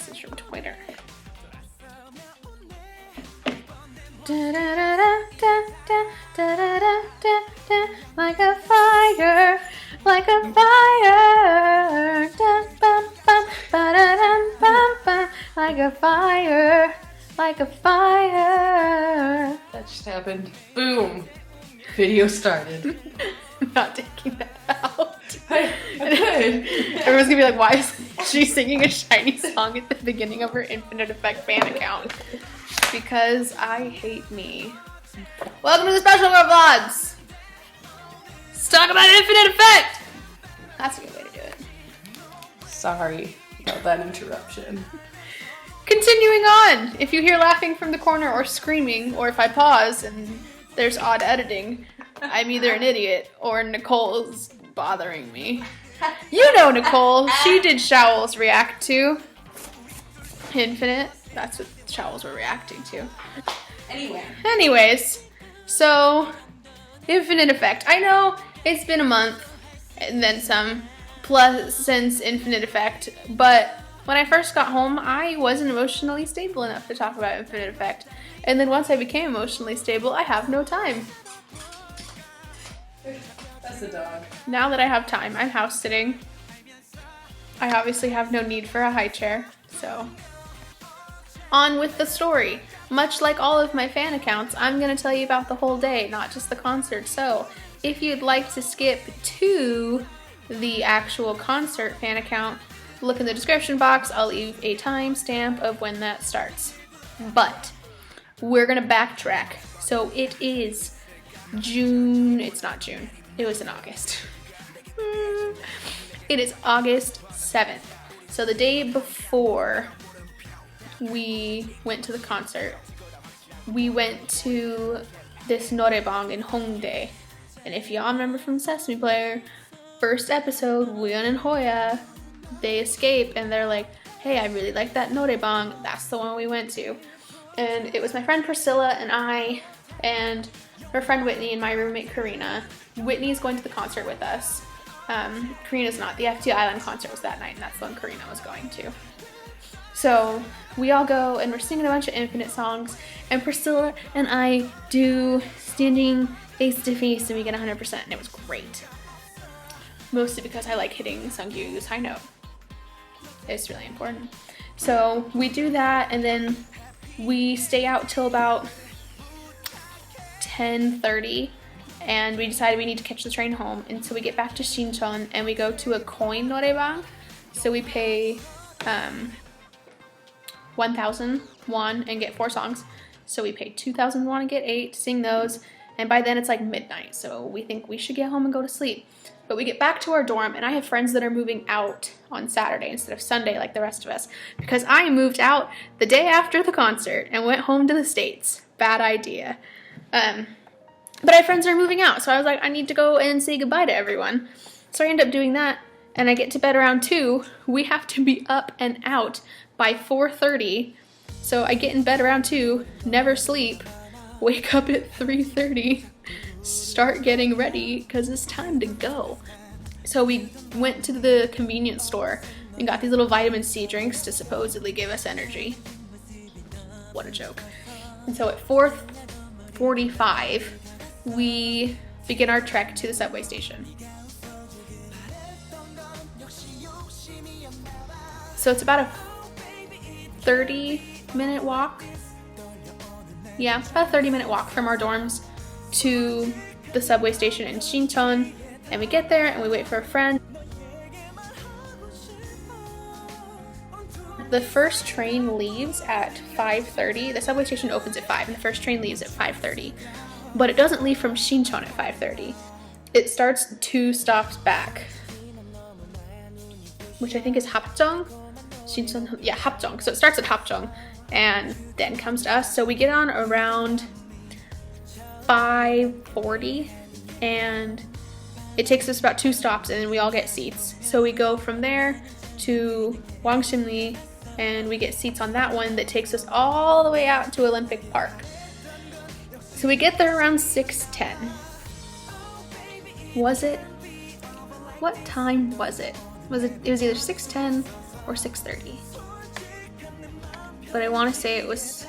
This is from Twitter. Da, da, da, da, da, da, da, da, da, da, like a fire, like a fire, da, bum, bum, ba, da, dum, bum, bum, like a fire, like a fire. That just happened. Boom. Video started. I'm not taking that out. I could. Everyone's gonna be like, why is she singing a Shiny song at the beginning of her Infinite Effect fan account? Because I hate me. Welcome to the Special Girl Vlogs! Let's talk about Infinite Effect! That's a good way to do it. Sorry about that interruption. Continuing on, if you hear laughing from the corner or screaming, or if I pause and there's odd editing, I'm either an idiot or Nicole's bothering me. You know Nicole, she did Seoul's react to Infinite. That's what Seoul's were reacting to. Anyways, so Infinite Effect. I know it's been a month and then some plus since Infinite Effect, but when I first got home, I wasn't emotionally stable enough to talk about Infinite Effect. And then once I became emotionally stable, I have no time. That's a dog. Now that I have time, I'm house sitting. I obviously have no need for a high chair, so on with the story. Much like all of my fan accounts, I'm going to tell you about the whole day, not just the concert. So if you'd like to skip to the actual concert fan account, look in the description box. I'll leave a timestamp of when that starts. But we're going to backtrack. So it is June. It's not June. It was in August. It is August 7th. So the day before we went to the concert, we went to this noraebang in Hongdae. And if y'all remember from Sesame Player, first episode, Won and Hoya, they escape and they're like, hey, I really like that noraebang. That's the one we went to. And it was my friend Priscilla and I and her friend Whitney and my roommate Karina. Whitney's going to the concert with us. Karina's not. The FT Island concert was that night and that's the one Karina was going to. So we all go and we're singing a bunch of Infinite songs and Priscilla and I do standing face to face and we get 100% and it was great. Mostly because I like hitting Sungkyu's high note. It's really important. So we do that and then we stay out till about 10:30 and we decided we need to catch the train home. And so we get back to Shincheon and we go to a coin noraebang. So we pay 1,000 won and get 4 songs. So we paid 2,000 won and get 8, sing those. And by then it's like midnight. So we think we should get home and go to sleep. But we get back to our dorm and I have friends that are moving out on Saturday instead of Sunday like the rest of us. Because I moved out the day after the concert and went home to the States. Bad idea. But I have friends that are moving out. So I was like, I need to go and say goodbye to everyone. So I end up doing that. And I get to bed around 2. We have to be up and out by 4:30. So I get in bed around 2, never sleep, wake up at 3:30, start getting ready because it's time to go. So we went to the convenience store and got these little vitamin C drinks to supposedly give us energy. What a joke. And so at 4:45, we begin our trek to the subway station. So it's about a 30-minute walk. Yeah, it's about a 30-minute walk from our dorms to the subway station in Shincheon. And we get there and we wait for a friend. The first train leaves at 5:30. The subway station opens at 5 and the first train leaves at 5:30. But it doesn't leave from Shincheon at 5:30. It starts 2 stops back, which I think is Hapjeong. Shincheon, yeah, Hapjeong. So it starts at Hapjeong and then comes to us. So we get on around 5:40 and it takes us about 2 stops and then we all get seats. So we go from there to Wangsimli and we get seats on that one that takes us all the way out to Olympic Park. So we get there around 6:10. Was it? What time was it? It was either 6:10 or 6:30. but I want to say it was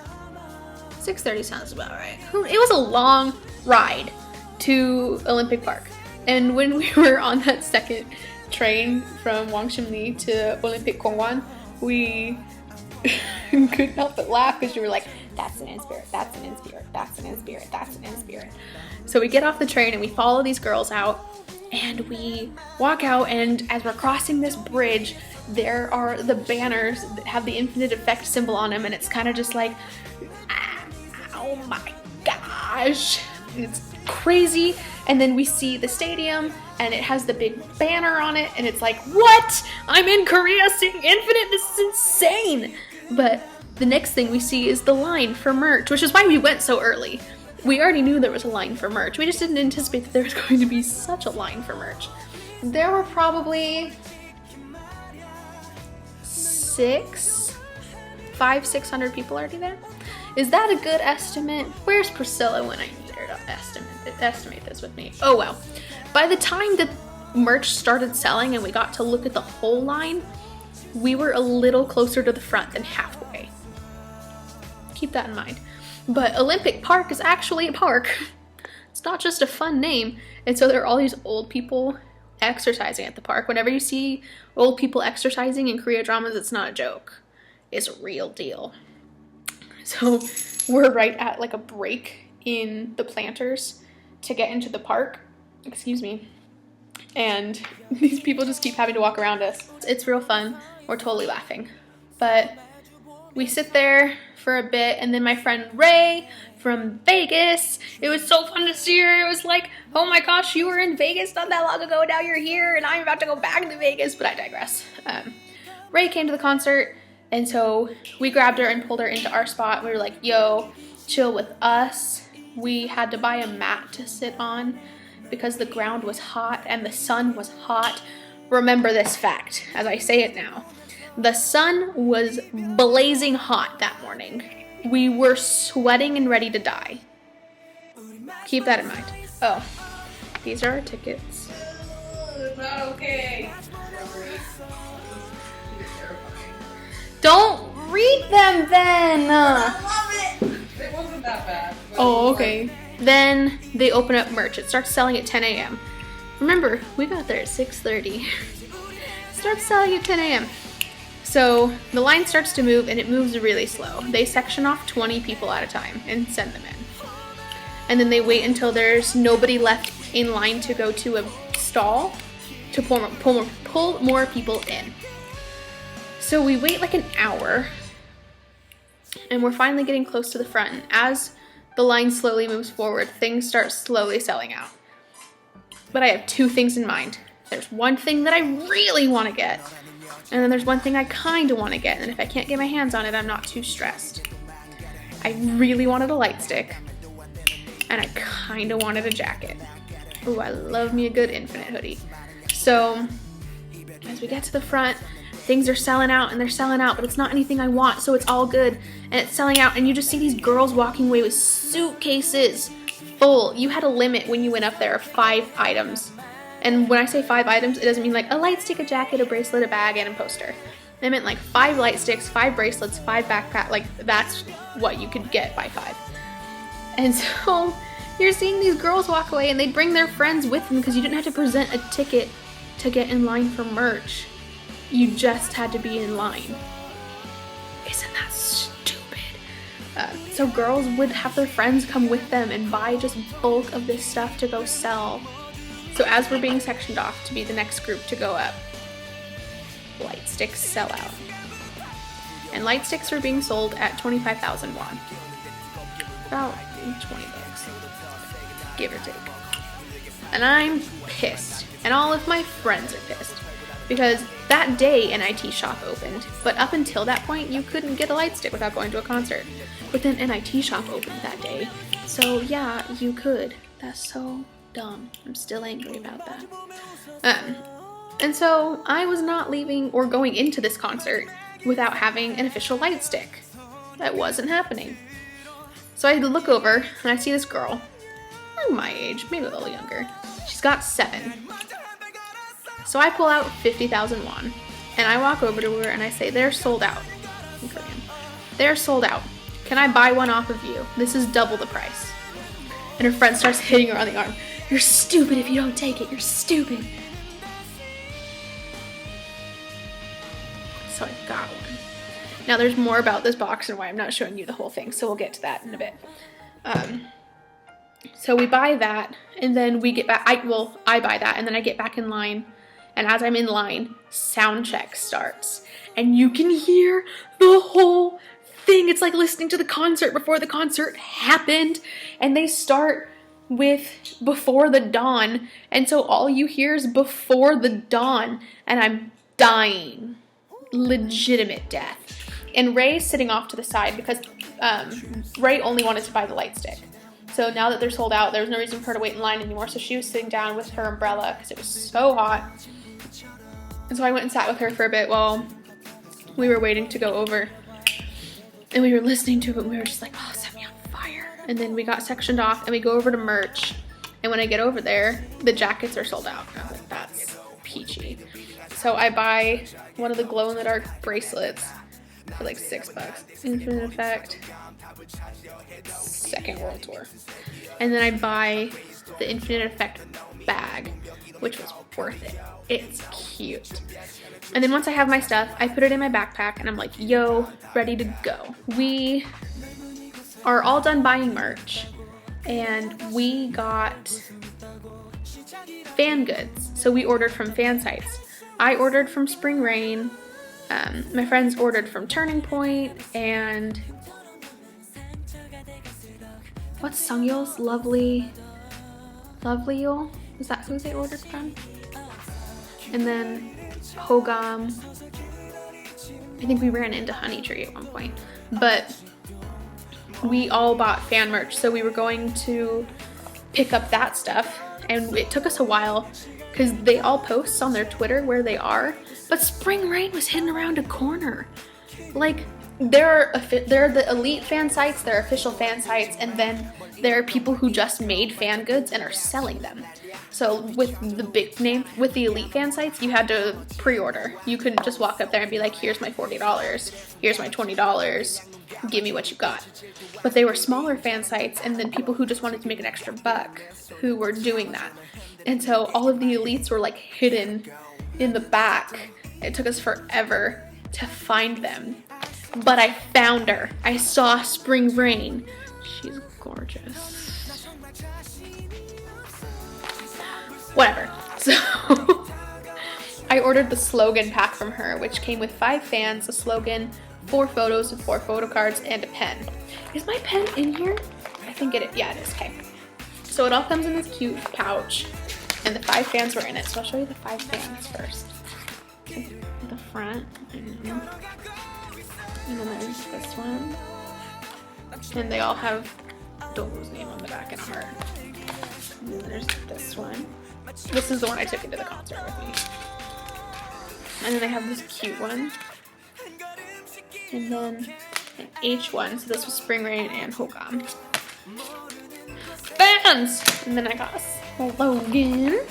6:30 sounds about right. It was a long ride to Olympic Park. And when we were on that second train from Wangshimli to Olympic Kongwan, we couldn't help but laugh because you were like, that's an in-spirit, that's an in-spirit, that's an in-spirit, that's an in-spirit. So we get off the train and we follow these girls out and we walk out, and as we're crossing this bridge, there are the banners that have the infinite effect symbol on them, and it's kind of just like, oh my gosh, it's crazy. And then we see the stadium and it has the big banner on it, and it's like, what? I'm in Korea seeing Infinite, this is insane. But the next thing we see is the line for merch, which is why we went so early. We already knew there was a line for merch. We just didn't anticipate that there was going to be such a line for merch. There were probably 600 people already there. Is that a good estimate? Where's Priscilla when I need her to estimate this with me? Oh well. By the time the merch started selling and we got to look at the whole line, we were a little closer to the front than halfway. Keep that in mind. But Olympic Park is actually a park. It's not just a fun name. And so there are all these old people exercising at the park. Whenever you see old people exercising in Korea dramas, it's not a joke. It's a real deal. So we're right at like a break in the planters to get into the park. Excuse me. And these people just keep having to walk around us. It's real fun. We're totally laughing. But we sit there for a bit, and then my friend Ray from Vegas, it was so fun to see her. It was like, oh my gosh, you were in Vegas not that long ago, now you're here, and I'm about to go back to Vegas, but I digress. Ray came to the concert, and so we grabbed her and pulled her into our spot. We were like, yo, chill with us. We had to buy a mat to sit on because the ground was hot and the sun was hot. Remember this fact as I say it now. The sun was blazing hot that morning. We were sweating and ready to die. Keep that in mind. Oh, these are our tickets. It's not okay. Don't read them then. I love it. It wasn't that bad. Oh, okay. Then they open up merch. It starts selling at 10 a.m. Remember, we got there at 6:30. Starts selling at 10 a.m. So the line starts to move, and it moves really slow. They section off 20 people at a time and send them in. And then they wait until there's nobody left in line to go to a stall to pull more people in. So we wait like an hour, and we're finally getting close to the front. And as the line slowly moves forward, things start slowly selling out. But I have two things in mind. There's one thing that I really want to get, and then there's one thing I kind of want to get, and if I can't get my hands on it, I'm not too stressed. I really wanted a light stick, and I kind of wanted a jacket. Ooh, I love me a good Infinite hoodie. So as we get to the front, things are selling out, and they're selling out, but it's not anything I want, so it's all good. And it's selling out, and you just see these girls walking away with suitcases full. You had a limit when you went up there of 5 items. And when I say 5 items, it doesn't mean like a light stick, a jacket, a bracelet, a bag, and a poster. It meant like 5 light sticks, 5 bracelets, 5 backpacks. Like that's what you could get by 5. And so you're seeing these girls walk away, and they'd bring their friends with them because you didn't have to present a ticket to get in line for merch. You just had to be in line. Isn't that stupid? So girls would have their friends come with them and buy just bulk of this stuff to go sell. So as we're being sectioned off to be the next group to go up, light sticks sell out. And light sticks are being sold at 25,000 won. About 20 bucks, give or take. And I'm pissed. And all of my friends are pissed. Because that day NIT shop opened, but up until that point you couldn't get a light stick without going to a concert. But then NIT shop opened that day, so yeah, you could. That's so dumb. I'm still angry about that. And so I was not leaving or going into this concert without having an official light stick. That wasn't happening. So I had to look over and I see this girl, like my age, maybe a little younger. She's got 7. So I pull out 50,000 won, and I walk over to her and I say, they're sold out in Korean. they're sold out. Can I buy one off of you? This is double the price. And her friend starts hitting her on the arm. You're stupid if you don't take it. You're stupid. So I got one. Now there's more about this box and why I'm not showing you the whole thing, so we'll get to that in a bit. So we buy that, and then we get back. I buy that, and then I get back in line. And as I'm in line, sound check starts, and you can hear the whole thing. It's like listening to the concert before the concert happened, and they start with Before the Dawn, and so all you hear is Before the Dawn, and I'm dying. Legitimate death. And Ray's sitting off to the side because Ray only wanted to buy the light stick. So now that they're sold out, there was no reason for her to wait in line anymore, so she was sitting down with her umbrella because it was so hot. And so I went and sat with her for a bit while we were waiting to go over. And we were listening to it, and we were just like, oh, set me on fire. And then we got sectioned off, and we go over to merch. And when I get over there, the jackets are sold out. And I was like, that's peachy. So I buy one of the glow-in-the-dark bracelets for like $6. Infinite Effect. Second World Tour. And then I buy the Infinite Effect bag, which was worth it. It's cute. And then once I have my stuff, I put it in my backpack and I'm like, yo, ready to go. We are all done buying merch and we got fan goods. So we ordered from fan sites. I ordered from Spring Rain. My friends ordered from Turning Point and what's Sungyeol's Lovely Yul? Is that who they ordered from? And then Hogam. I think we ran into Honey Tree at one point, but we all bought fan merch, so we were going to pick up that stuff, and it took us a while because they all post on their Twitter where they are, but Spring Rain was hidden around a corner. Like, there are the elite fan sites, there are official fan sites, and then there are people who just made fan goods and are selling them. So with the big name, with the elite fan sites, you had to pre-order. You couldn't just walk up there and be like, here's my $40, here's my $20, give me what you got. But they were smaller fan sites, and then people who just wanted to make an extra buck who were doing that. And so all of the elites were like hidden in the back. It took us forever to find them. But I found her. I saw Spring Rain. She's gorgeous. Whatever. So I ordered the slogan pack from her, which came with 5 fans, a slogan, 4 photos with 4 photo cards, and a pen. Is my pen in here? I think it is. Yeah, it is. Okay. So it all comes in this cute pouch, and the 5 fans were in it. So I'll show you the 5 fans first. At the front. And then there's this one. And they all have Dongwoo's name on the back and a heart. And then there's this one. This is the one I took into the concert with me. And then I have this cute one. And then an H one. So this was Spring Rain and Hogam. Fans! And then I got a slogan,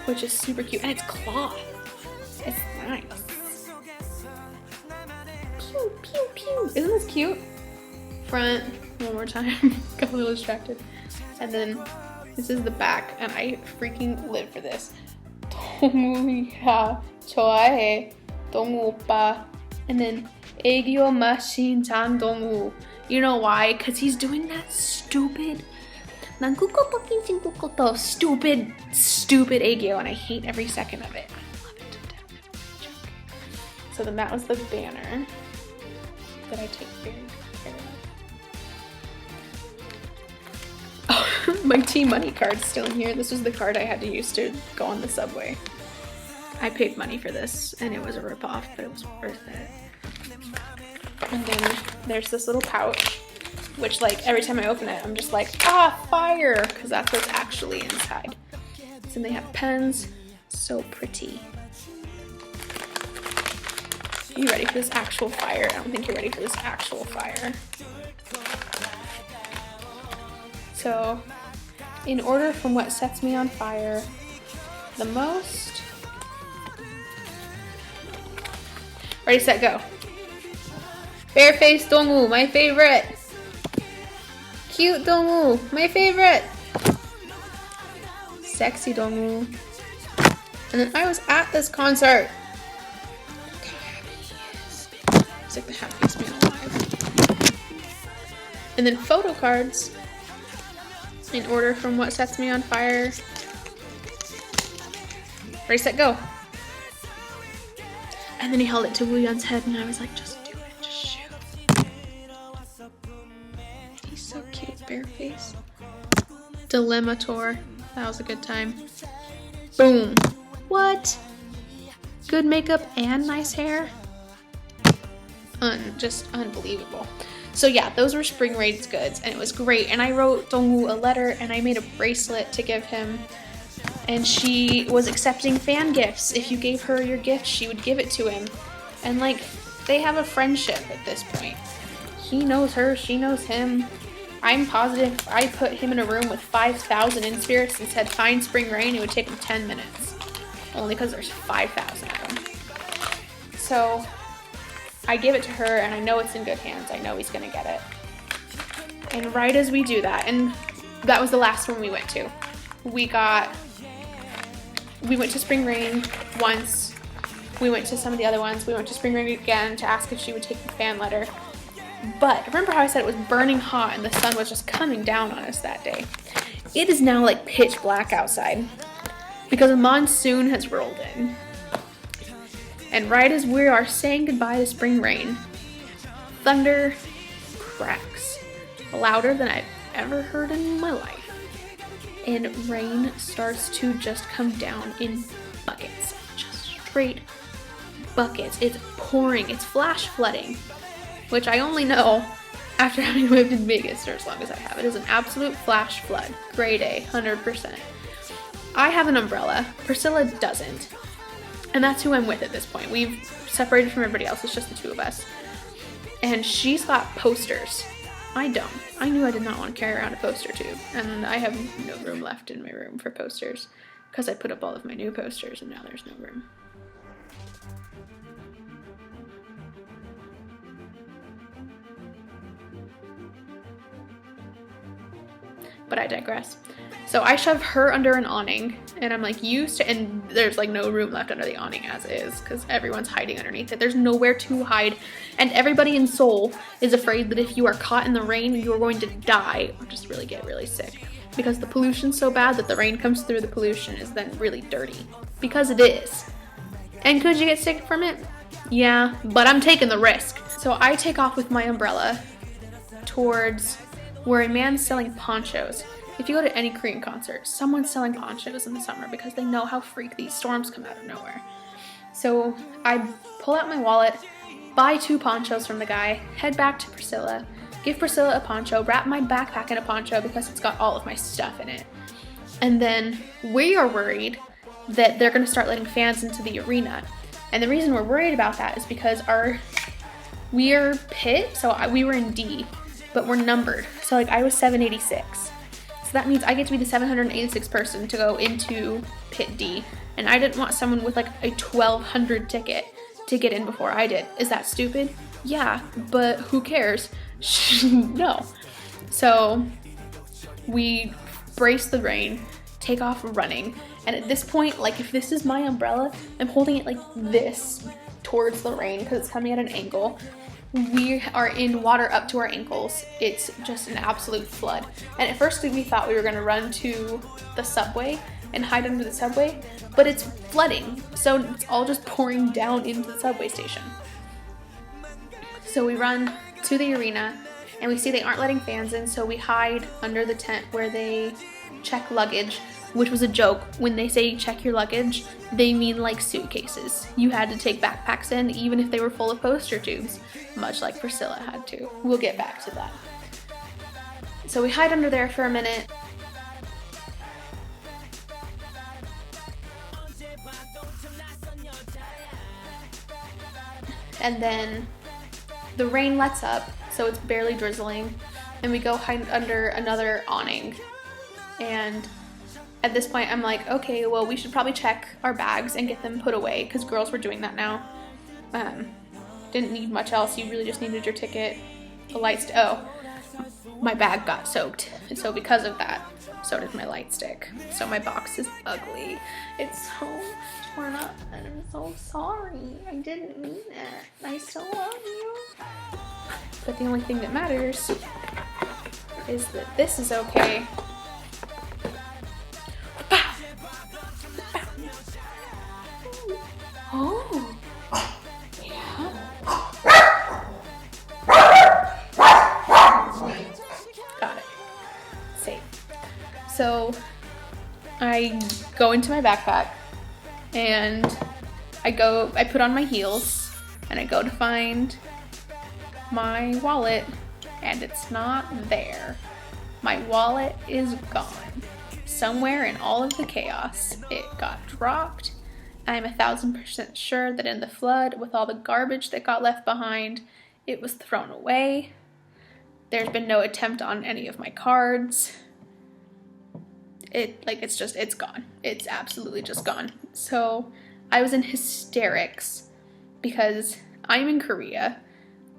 which is super cute. And it's cloth. It's nice. Pew, pew, pew. Isn't this cute? Front, one more time. Got a little distracted. And then this is the back, and I freaking live for this. 동우야 좋아해 동우 오빠. And then 애교 마신 장동우. You know why? Because he's doing that stupid 난 꾸꾸꾸낀 친구꺼터 stupid 애교, and I hate every second of it. I love it to death. So then that was the banner that I take very good care of. Oh, my T-Money card's still in here. This was the card I had to use to go on the subway. I paid money for this, and it was a ripoff, but it was worth it. And then there's this little pouch, which like every time I open it, I'm just like, ah, fire, because that's what's actually inside. So they have pens, so pretty. You ready for this actual fire? I don't think you're ready for this actual fire. So, in order from what sets me on fire the most. Ready, set, go. Bareface Dongwoo, my favorite. Cute Dongwoo, my favorite. Sexy Dongwoo. And then I was at this concert. Look how happy he is. He's like the happiest man alive. And then photo cards in order from what sets me on fire. Ready, set, go. And then he held it to Wooyeon's head and I was like, just do it, just shoot. He's so cute, Bareface. Dilemma tour. That was a good time. Boom. What? Good makeup and nice hair? Just unbelievable. So yeah, those were Spring Raid's goods and it was great. And I wrote Dongwoo a letter and I made a bracelet to give him. And she was accepting fan gifts. If you gave her your gift, she would give it to him. And like, they have a friendship at this point. He knows her, she knows him. I'm positive I put him in a room with 5,000 in spirits and said, find Spring Rain, it would take him 10 minutes. Only because there's 5,000 of them. So I give it to her and I know it's in good hands. I know he's gonna get it. And right as we do that, and that was the last one we went to. We went to Spring Rain once. We went to some of the other ones. We went to Spring Rain again to ask if she would take the fan letter. But remember how I said it was burning hot and the sun was just coming down on us that day? It is now like pitch black outside because a monsoon has rolled in. And right as we are saying goodbye to Spring Rain, thunder cracks louder than I've ever heard in my life. And rain starts to just come down in buckets, just straight buckets. It's pouring, it's flash flooding, which I only know after having lived in Vegas for as long as I have. It is an absolute flash flood, grade A, 100%. I have an umbrella, Priscilla doesn't, and that's who I'm with at this point. We've separated from everybody else, it's just the two of us. And she's got posters. I don't. I knew I did not want to carry around a poster tube, and I have no room left in my room for posters because I put up all of my new posters and now there's no room. But I digress. So I shove her under an awning and I'm like, and there's like no room left under the awning as is because everyone's hiding underneath it. There's nowhere to hide. And everybody in Seoul is afraid that if you are caught in the rain, you are going to die or just really get really sick because the pollution's so bad that the rain comes through, the pollution is then really dirty because it is. And could you get sick from it? Yeah, but I'm taking the risk. So I take off with my umbrella towards where a man's selling ponchos. If you go to any Korean concert, someone's selling ponchos in the summer because they know how freak these storms come out of nowhere. So I pull out my wallet, buy 2 ponchos from the guy, head back to Priscilla, give Priscilla a poncho, wrap my backpack in a poncho because it's got all of my stuff in it. And then we are worried that they're gonna start letting fans into the arena. And the reason we're worried about that is because we're pit, so we were in D, but we're numbered. So like I was 786. So that means I get to be the 786th person to go into pit D. And I didn't want someone with like a 1,200 ticket to get in before I did. Is that stupid? Yeah, but who cares? No. So we brace the rain, take off running. And at this point, like if this is my umbrella, I'm holding it like this towards the rain because it's coming at an angle. We are in water up to our ankles. It's just an absolute flood. And at first we thought we were gonna run to the subway and hide under the subway, but it's flooding. So it's all just pouring down into the subway station. So we run to the arena and we see they aren't letting fans in, so we hide under the tent where they check luggage, which was a joke. When they say check your luggage, they mean like suitcases. You had to take backpacks in even if they were full of poster tubes, much like Priscilla had to. We'll get back to that. So we hide under there for a minute. And then the rain lets up, so it's barely drizzling, and we go hide under another awning. And at this point, I'm like, okay, well, we should probably check our bags and get them put away, because girls were doing that now. Didn't need much else. You really just needed your ticket, the light stick. Oh, my bag got soaked. And so because of that, so did my light stick. So my box is ugly. It's so torn up and I'm so sorry. I didn't mean it. I still love you. But the only thing that matters is that this is okay. Oh, yeah. Got it. Safe. So I go into my backpack and I put on my heels and I go to find my wallet and it's not there. My wallet is gone. Somewhere in all of the chaos, it got dropped. I'm 1000% sure that in the flood, with all the garbage that got left behind, it was thrown away. There's been no attempt on any of my cards. It's gone. It's absolutely just gone. So I was in hysterics because I'm in Korea.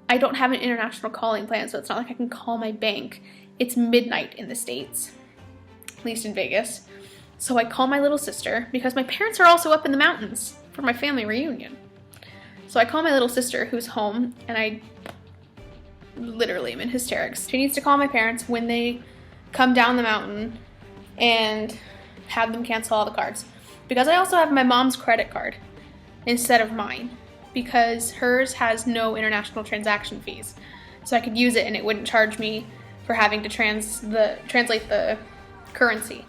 I don't have an international calling plan, so it's not like I can call my bank. It's midnight in the States, at least in Vegas. So I call my little sister because my parents are also up in the mountains for my family reunion. So I call my little sister who's home and I literally am in hysterics. She needs to call my parents when they come down the mountain and have them cancel all the cards. Because I also have my mom's credit card instead of mine because hers has no international transaction fees. So I could use it and it wouldn't charge me for having to translate the currency.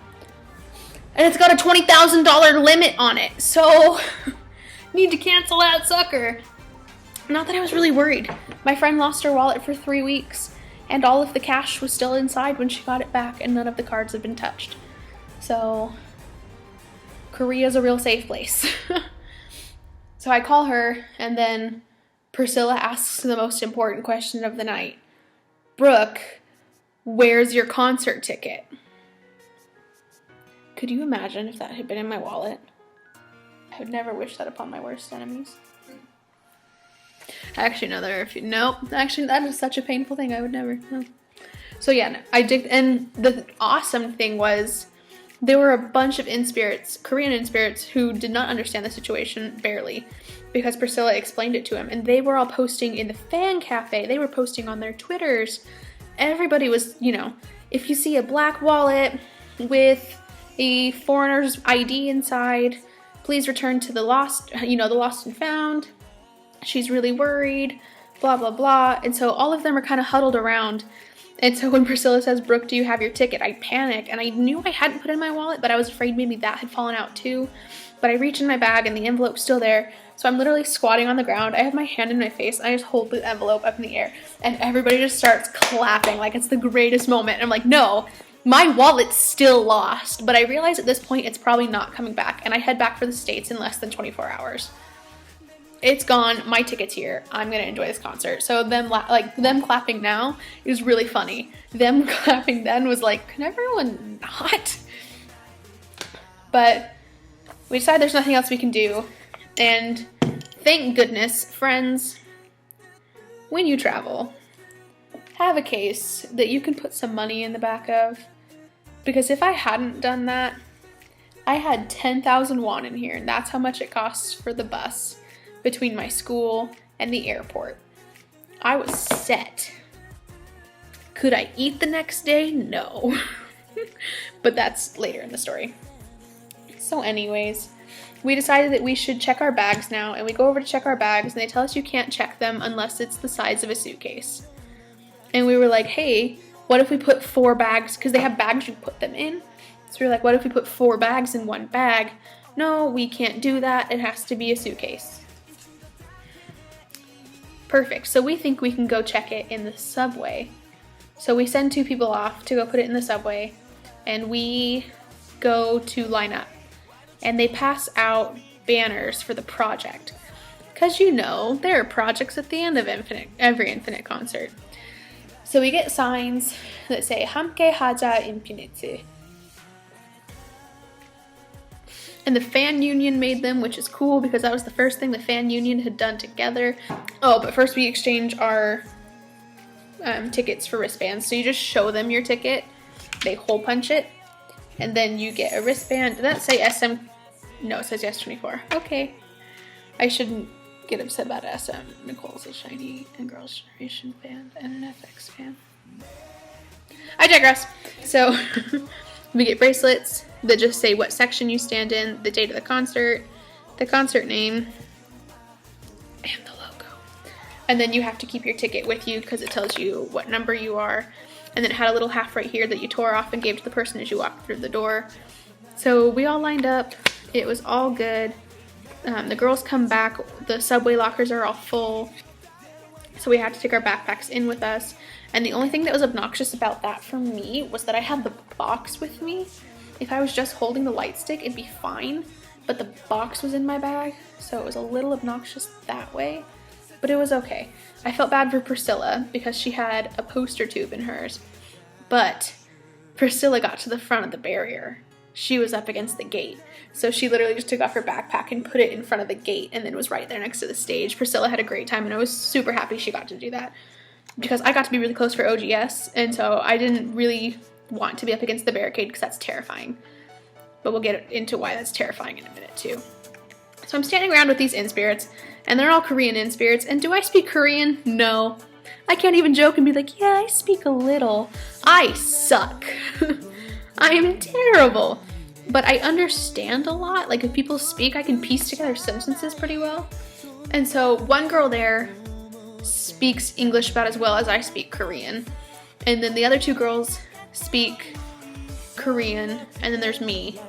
And it's got a $20,000 limit on it, so need to cancel that sucker. Not that I was really worried. My friend lost her wallet for 3 weeks, and all of the cash was still inside when she got it back, and none of the cards had been touched. So, Korea's a real safe place. So I call her, and then Priscilla asks the most important question of the night. Brooke, where's your concert ticket? Could you imagine if that had been in my wallet? I would never wish that upon my worst enemies. Actually, no, that is such a painful thing. I would never. No. So yeah, no, I did, and the awesome thing was there were a bunch of Korean in-spirits, who did not understand the situation barely, because Priscilla explained it to him, and they were all posting in the fan cafe. They were posting on their Twitters. Everybody was, if you see a black wallet with a foreigner's ID inside, please return to the lost and found. She's really worried, blah, blah, blah. And so all of them are kind of huddled around. And so when Priscilla says, Brooke, do you have your ticket? I panic. And I knew I hadn't put it in my wallet, but I was afraid maybe that had fallen out too. But I reach in my bag and the envelope's still there. So I'm literally squatting on the ground. I have my hand in my face and I just hold the envelope up in the air. And everybody just starts clapping like it's the greatest moment. And I'm like, no. My wallet's still lost, but I realize at this point it's probably not coming back, and I head back for the States in less than 24 hours. It's gone. My ticket's here. I'm gonna enjoy this concert. So them clapping now is really funny. Them clapping then was like, can everyone not? But we decided there's nothing else we can do, and thank goodness, friends, when you travel, have a case that you can put some money in the back of. Because if I hadn't done that, I had 10,000 won in here, and that's how much it costs for the bus between my school and the airport. I was set. Could I eat the next day? No. But that's later in the story. So anyways, we decided that we should check our bags now, and we go over to check our bags, and they tell us you can't check them unless it's the size of a suitcase. And we were like, hey, what if we put 4 bags? Because they have bags you put them in. So we were like, what if we put 4 bags in one bag? No, we can't do that. It has to be a suitcase. Perfect. So we think we can go check it in the subway. So we send 2 people off to go put it in the subway. And we go to line up. And they pass out banners for the project. Because there are projects at the end of every Infinite concert. So we get signs that say 함께 하자 infinite. And the fan union made them, which is cool because that was the first thing the fan union had done together. Oh, but first we exchange our tickets for wristbands. So you just show them your ticket, they hole punch it, and then you get a wristband. Did that say SM? No, it says yes 24. Okay. I shouldn't get upset about SM. Nicole's a Shiny and Girls' Generation fan and an FX fan. I digress. So we get bracelets that just say what section you stand in, the date of the concert name, and the logo. And then you have to keep your ticket with you because it tells you what number you are. And then it had a little half right here that you tore off and gave to the person as you walked through the door. So we all lined up. It was all good. The girls come back. The subway lockers are all full. So we had to take our backpacks in with us. And the only thing that was obnoxious about that for me was that I had the box with me. If I was just holding the light stick, it'd be fine. But the box was in my bag, so it was a little obnoxious that way. But it was okay. I felt bad for Priscilla because she had a poster tube in hers. But Priscilla got to the front of the barrier. She was up against the gate. So she literally just took off her backpack and put it in front of the gate and then was right there next to the stage. Priscilla had a great time and I was super happy she got to do that. Because I got to be really close for OGS, and so I didn't really want to be up against the barricade because that's terrifying. But we'll get into why that's terrifying in a minute too. So I'm standing around with these in-spirits, and they're all Korean in-spirits, and do I speak Korean? No. I can't even joke and be like, yeah, I speak a little. I suck. I am terrible. But I understand a lot. Like if people speak, I can piece together sentences pretty well. And so one girl there speaks English about as well as I speak Korean. And then the other two girls speak Korean. And then there's me,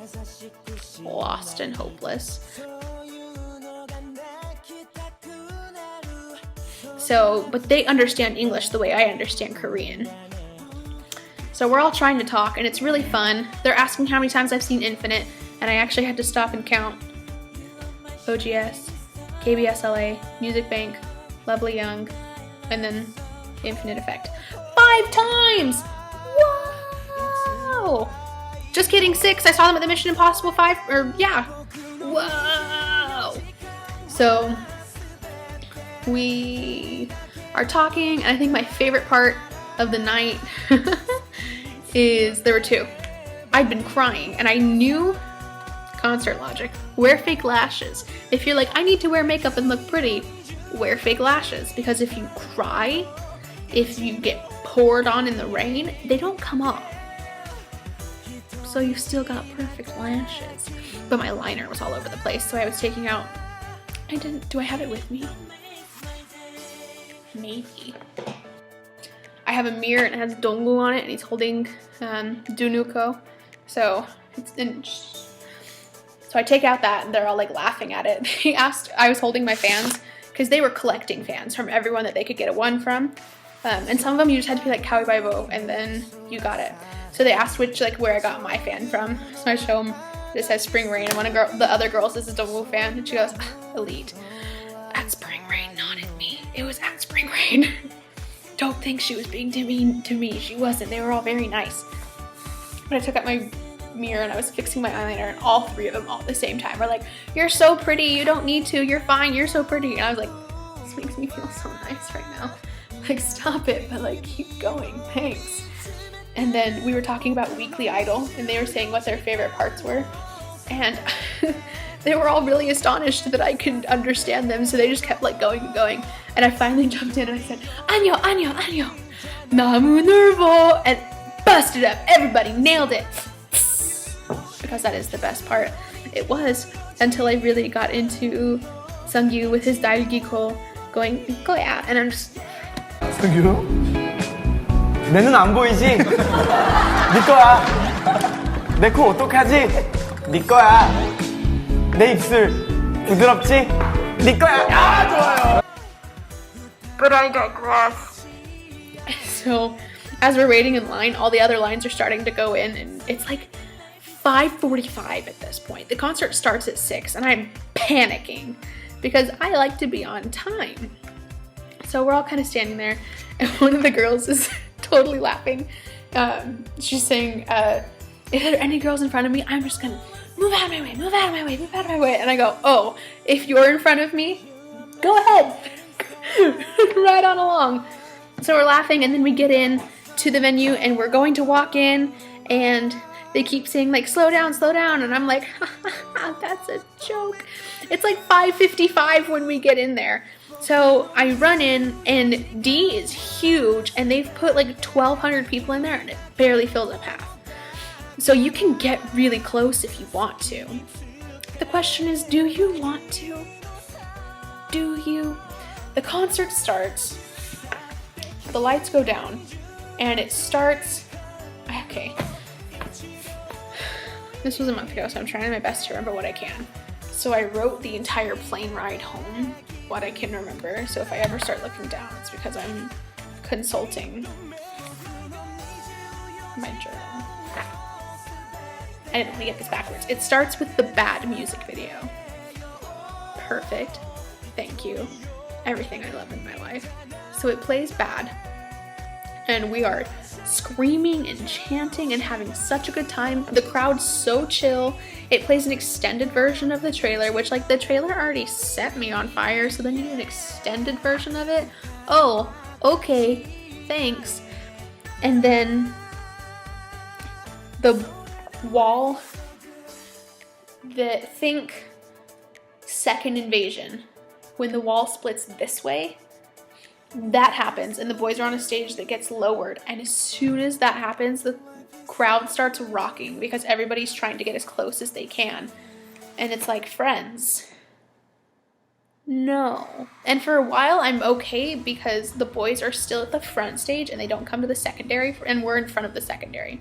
lost and hopeless. So, but they understand English the way I understand Korean. So we're all trying to talk and it's really fun. They're asking how many times I've seen Infinite, and I actually had to stop and count. OGS, KBS LA, Music Bank, Lovely Young, and then Infinite Effect. 5 times! Whoa! Just kidding, 6. I saw them at the Mission Impossible 5, or yeah. Whoa! So we are talking, and I think my favorite part of the night is there were 2. I'd been crying and I knew concert logic. Wear fake lashes. If you're like, I need to wear makeup and look pretty, wear fake lashes, because if you cry, if you get poured on in the rain, they don't come off. So you've still got perfect lashes. But my liner was all over the place, so I was taking out, do I have it with me? Maybe. I have a mirror and it has Dongwoo on it, and he's holding Dunuko. So I take out that and they're all like laughing at it. They asked, I was holding my fans because they were collecting fans from everyone that they could get a one from. And some of them you just had to be like Kawi Baibo and then you got it. So they asked where I got my fan from. So I show them, this says Spring Rain, and the other girl says it's a Dongwoo fan, and she goes, Elite. At Spring Rain, not at me. It was at Spring Rain. Don't think she was being mean to me. She wasn't. They were all very nice. But I took out my mirror and I was fixing my eyeliner, and all 3 of them all at the same time were like, you're so pretty. You don't need to. You're fine. You're so pretty. And I was like, this makes me feel so nice right now. Like, stop it. But like, keep going. Thanks. And then we were talking about Weekly Idol, and they were saying what their favorite parts were. And they were all really astonished that I could understand them, so they just kept like going and going. And I finally jumped in and I said, Anyo, Anyo, Anyo, Namu Nervo, and busted up. Everybody nailed it. Because that is the best part. It was, until I really got into Sungyu with his Dairugiko going, Nikoya, and I'm just... 승규? 내 눈 안 보이지? 네 거야. 내 코 어떡하지? 네 거야. 내 입술 부드럽지? 네 거야. 아, 좋아요. But I digress. So, as we're waiting in line, all the other lines are starting to go in, and it's like 5:45 at this point. The concert starts at 6, and I'm panicking because I like to be on time. So we're all kind of standing there, and one of the girls is totally laughing. She's saying, if there are any girls in front of me, I'm just gonna move out of my way, move out of my way, move out of my way. And I go, oh, if you're in front of me, go ahead. Right on along. So we're laughing, and then we get in to the venue, and we're going to walk in, and they keep saying like, slow down, and I'm like, that's a joke. It's like 5:55 when we get in there. So I run in, and D is huge, and they've put like 1,200 people in there, and it barely fills up half. So you can get really close if you want to. The question is, do you want to? Do you? The concert starts, the lights go down, and it starts, okay. This was a month ago, so I'm trying my best to remember what I can. So I wrote the entire plane ride home, what I can remember. So if I ever start looking down, it's because I'm consulting my journal. I didn't want to get this backwards. It starts with the Bad music video. Perfect. Thank you. Everything I love in my life. So it plays Bad, and we are screaming and chanting and having such a good time. The crowd's so chill. It plays an extended version of the trailer, which like the trailer already set me on fire, so then you get an extended version of it. Oh, okay, thanks. And then the wall, think Second Invasion, when the wall splits this way, that happens, and the boys are on a stage that gets lowered, and as soon as that happens, the crowd starts rocking because everybody's trying to get as close as they can. And it's like, friends, no. And for a while I'm okay because the boys are still at the front stage and they don't come to the secondary, and we're in front of the secondary,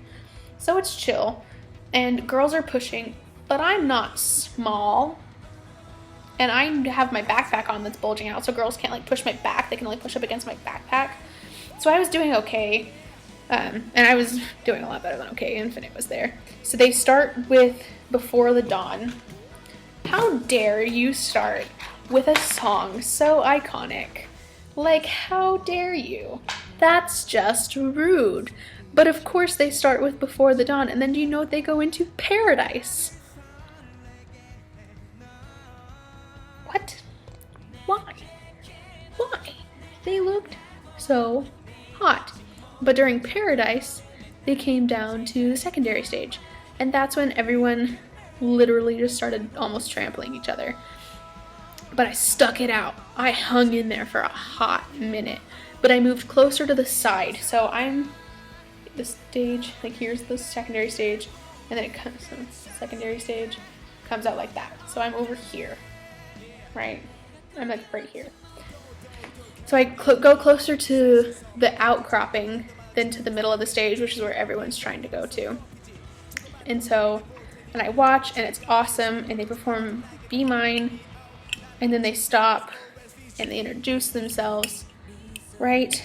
so it's chill. And girls are pushing, but I'm not small, and I have my backpack on that's bulging out, so girls can't like push my back, they can only push up against my backpack. So I was doing okay, and I was doing a lot better than okay. Infinite was there. So they start with Before the Dawn. How dare you start with a song so iconic? Like, how dare you? That's just rude. But of course they start with Before the Dawn, and then do you know what they go into? Paradise. What? Why? Why? They looked so hot. But during Paradise, they came down to the secondary stage, and that's when everyone literally just started almost trampling each other. But I stuck it out. I hung in there for a hot minute, but I moved closer to the side. So I'm the stage, like here's the secondary stage, and then it comes, so secondary stage comes out like that. So I'm over here, right? I'm like right here. So I go closer to the outcropping than to the middle of the stage, which is where everyone's trying to go to. And I watch, and it's awesome, and they perform Be Mine, and then they stop, and they introduce themselves, right?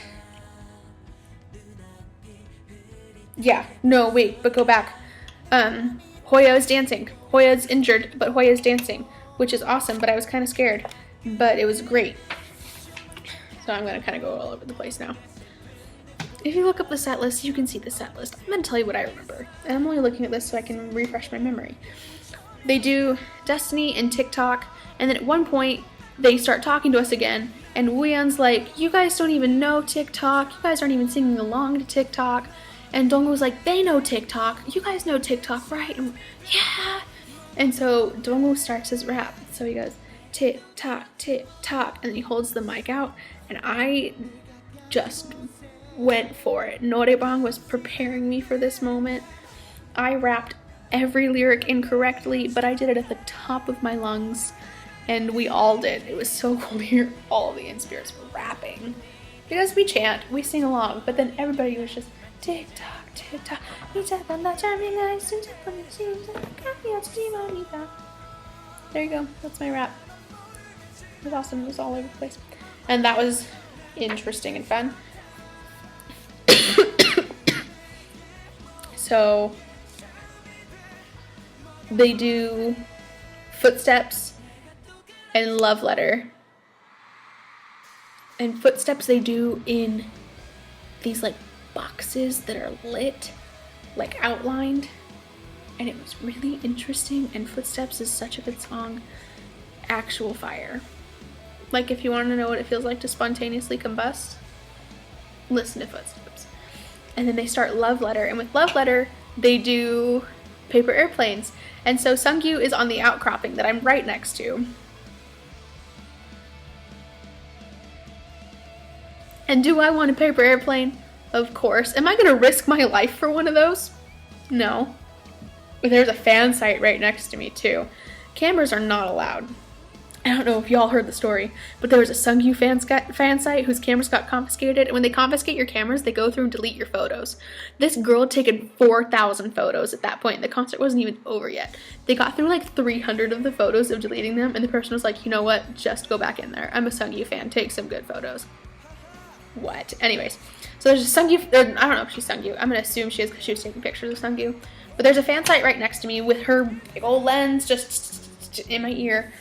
Yeah, no, wait, but go back. Hoya is dancing. Hoya's injured, but Hoya's dancing, which is awesome, but I was kind of scared, but it was great. So I'm gonna kind of go all over the place now. If you look up the set list, you can see the set list. I'm gonna tell you what I remember, and I'm only looking at this so I can refresh my memory. They do Destiny and TikTok, and then at one point, they start talking to us again, and Wooyeon's like, you guys don't even know TikTok, you guys aren't even singing along to TikTok, and Dongwoo's like, they know TikTok, you guys know TikTok, right? And yeah! And so Dongwoo starts his rap, so he goes, tick-tock, and then he holds the mic out, and I just went for it. Noraebang was preparing me for this moment. I rapped every lyric incorrectly, but I did it at the top of my lungs, and we all did. It was so cool to hear all the in-spirits rapping. Because we chant, we sing along, but then everybody was just tick-tock, tick-tock. There you go, that's my rap. It was awesome, it was all over the place. And that was interesting and fun. So they do Footsteps and Love Letter. And Footsteps they do in these like boxes that are lit, like outlined. and it was really interesting, and Footsteps is such a good song. Actual fire. Like, if you want to know what it feels like to spontaneously combust, listen to Footsteps. And then they start Love Letter, and with Love Letter, they do Paper Airplanes. And so Sungyu is on the outcropping that I'm right next to. And do I want a paper airplane? Of course. Am I gonna risk my life for one of those? No. But there's a fan site right next to me too. Cameras are not allowed. I don't know if y'all heard the story, but there was a Sungyu fan site whose cameras got confiscated, and when they confiscate your cameras, they go through and delete your photos. This girl had taken 4,000 photos at that point. The concert wasn't even over yet. They got through like 300 of the photos of deleting them, and the person was like, you know what, just go back in there. I'm a Sungyu fan, take some good photos. What? Anyways, so there's a Sungyu, I don't know if she's Sungyu. I'm gonna assume she is because she was taking pictures of Sungyu. But there's a fan site right next to me with her big old lens just in my ear.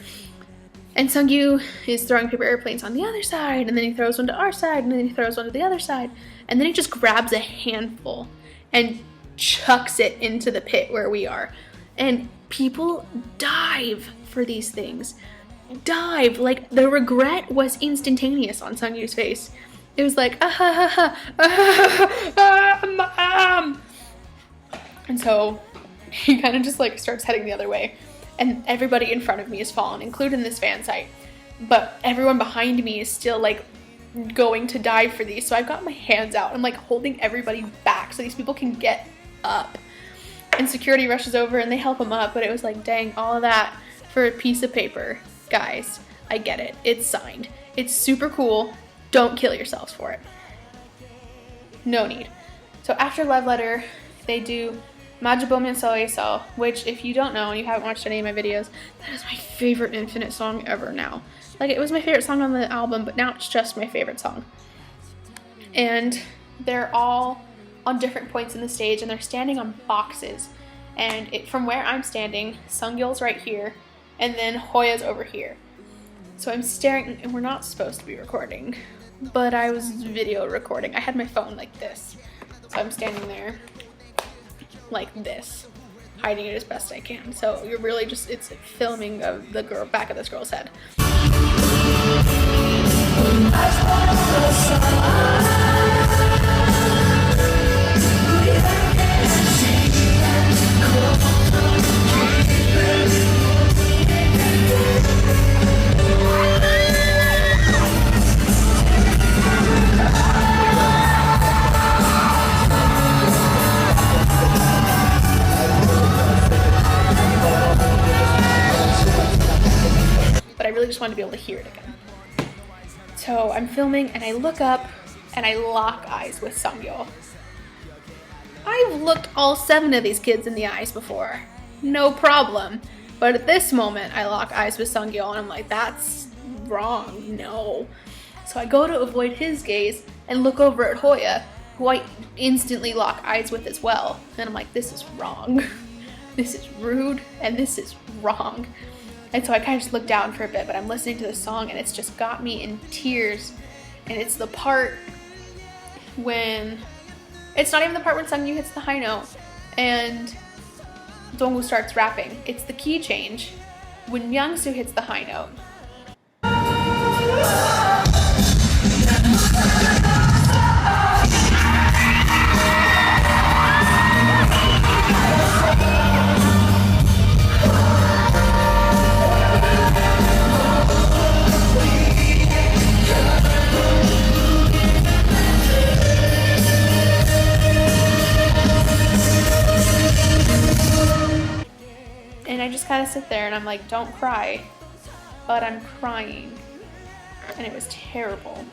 And Sungyu is throwing paper airplanes on the other side, and then he throws one to our side, and then he throws one to the other side. And then he just grabs a handful and chucks it into the pit where we are. And people dive for these things. Dive. Like, the regret was instantaneous on Sungyu's face. It was like, and so he kind of just like starts heading the other way. And everybody in front of me is fallen, including this fan site. But everyone behind me is still like going to dive for these. So I've got my hands out. I'm like holding everybody back so these people can get up. And security rushes over and they help them up. But it was like, dang, all of that for a piece of paper. Guys, I get it. It's signed. It's super cool. Don't kill yourselves for it. No need. So after Love Letter, they do Majibomen Soeso, which if you don't know and you haven't watched any of my videos, that is my favorite Infinite song ever now. Like, it was my favorite song on the album, but now it's just my favorite song. And they're all on different points in the stage, and they're standing on boxes. And from where I'm standing, Sungyeol's right here, and then Hoya's over here. So I'm staring, and we're not supposed to be recording, but I was video recording. I had my phone like this. So I'm standing there like this, hiding it as best I can. So you're really just, it's filming of the girl, back of this girl's head. I really just wanted to be able to hear it again. So I'm filming and I look up and I lock eyes with Sungyeol. I've looked all 7 of these kids in the eyes before. No problem. But at this moment, I lock eyes with Sungyeol and I'm like, that's wrong. No. So I go to avoid his gaze and look over at Hoya, who I instantly lock eyes with as well. And I'm like, this is wrong. This is rude and this is wrong. And so I kind of just look down for a bit, but I'm listening to the song and it's just got me in tears. And it's the part when, it's not even the part when Sungyu hits the high note and Dongwoo starts rapping. It's the key change when Youngsu hits the high note. And I just kind of sit there and I'm like, don't cry. But I'm crying. And it was terrible.